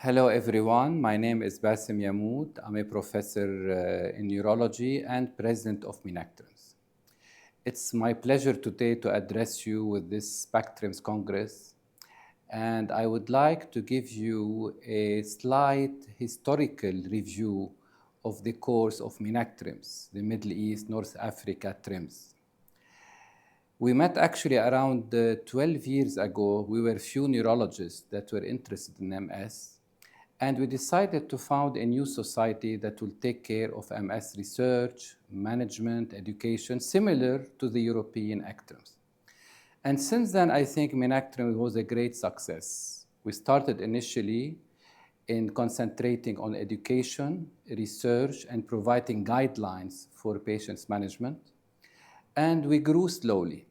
Hello everyone, my name is Bassem Yamout. I'm a professor in neurology and president of Menactrims. It's my pleasure today to address you with this Paktrims Congress, and I would like to give you a slight historical review of the course of Menactrims, the Middle East, North Africa trims. We met actually around 12 years ago. We were few neurologists that were interested in MS. And we decided to found a new society that will take care of MS research, management, education, similar to the European Actrims. And since then, I think Menactrims was a great success. We started initially in concentrating on education, research, and providing guidelines for patients' management. And we grew slowly.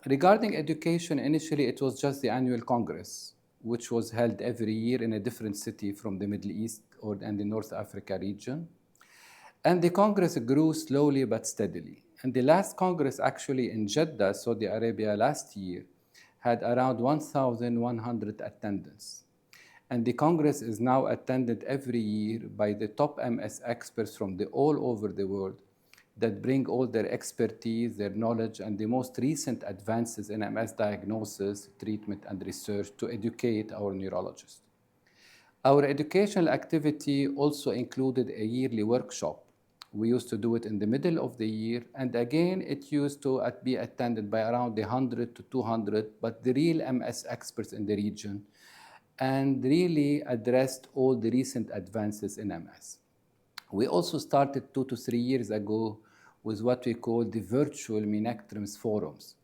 Regarding education, initially it was just the annual Congress, which was held every year in a different city from the Middle East and the North Africa region. And the Congress grew slowly but steadily. And the last Congress actually in Jeddah, Saudi Arabia last year, had around 1,100 attendance. And the Congress is now attended every year by the top MS experts from all over the world that bring all their expertise, their knowledge, and the most recent advances in MS diagnosis, treatment, and research to educate our neurologists. Our educational activity also included a yearly workshop. We used to do it in the middle of the year, and again, it used to be attended by around 100 to 200, but the real MS experts in the region, and really addressed all the recent advances in MS. We also started 2 to 3 years ago with what we call the virtual Menactrims forums,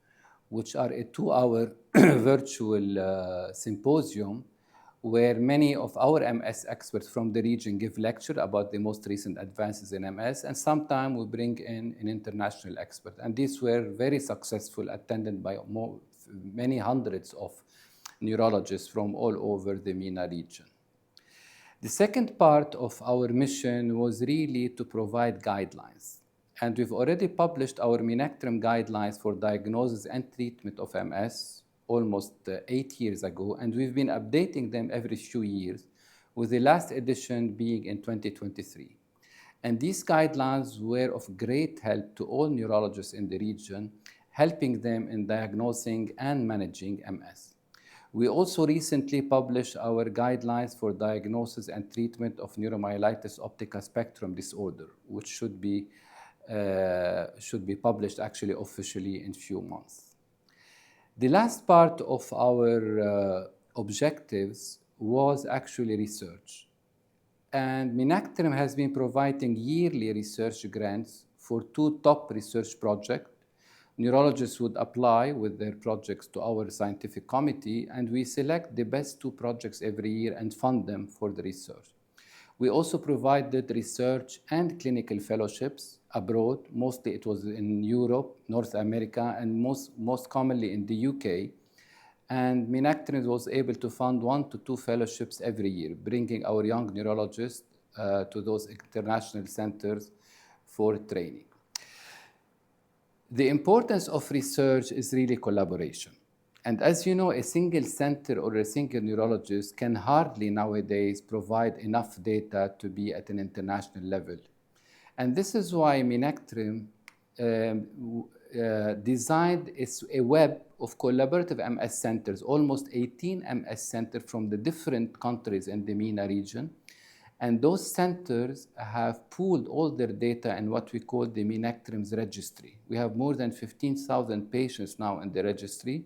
which are a 2-hour virtual symposium where many of our MS experts from the region give lecture about the most recent advances in MS, and sometimes we bring in an international expert. And these were very successful, attended by many hundreds of neurologists from all over the MENA region. The second part of our mission was really to provide guidelines. And we've already published our Menactrim guidelines for diagnosis and treatment of MS almost 8 years ago, and we've been updating them every few years, with the last edition being in 2023. And these guidelines were of great help to all neurologists in the region, helping them in diagnosing and managing MS. We also recently published our guidelines for diagnosis and treatment of neuromyelitis optica spectrum disorder, which should be published actually officially in few months. The last part of our objectives was actually research. And Menactrim has been providing yearly research grants for 2 top research projects. Neurologists would apply with their projects to our scientific committee, and we select the best 2 projects every year and fund them for the research. We also provided research and clinical fellowships abroad. Mostly it was in Europe, North America, and most commonly in the UK. And Menactrims was able to fund 1 to 2 fellowships every year, bringing our young neurologists to those international centers for training. The importance of research is really collaboration. And as you know, a single center or a single neurologist can hardly nowadays provide enough data to be at an international level. And this is why Menactrim designed a web of collaborative MS centers, almost 18 MS centers from the different countries in the MENA region. And those centers have pooled all their data in what we call the Menactrims registry. We have more than 15,000 patients now in the registry.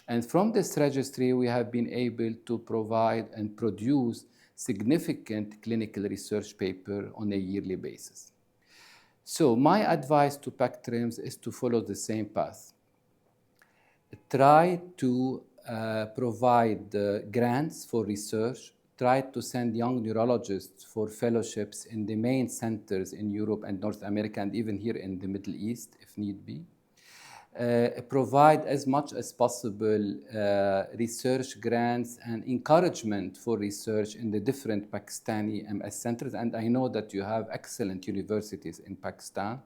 And from this registry, we have been able to provide and produce significant clinical research paper on a yearly basis. So my advice to Paktrims is to follow the same path. Try to provide grants for research. Try to send young neurologists for fellowships in the main centers in Europe and North America, and even here in the Middle East, if need be. Provide as much as possible research grants and encouragement for research in the different Pakistani MS centers. And I know that you have excellent universities in Pakistan.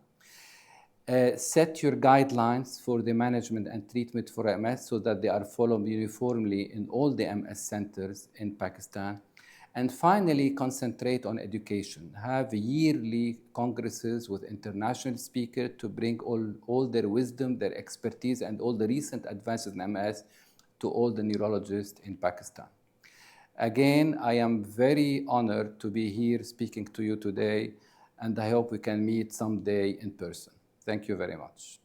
Set your guidelines for the management and treatment for MS so that they are followed uniformly in all the MS centers in Pakistan. And finally, concentrate on education. Have yearly congresses with international speakers to bring all their wisdom, their expertise, and all the recent advances in MS to all the neurologists in Pakistan. Again, I am very honored to be here speaking to you today, and I hope we can meet someday in person. Thank you very much.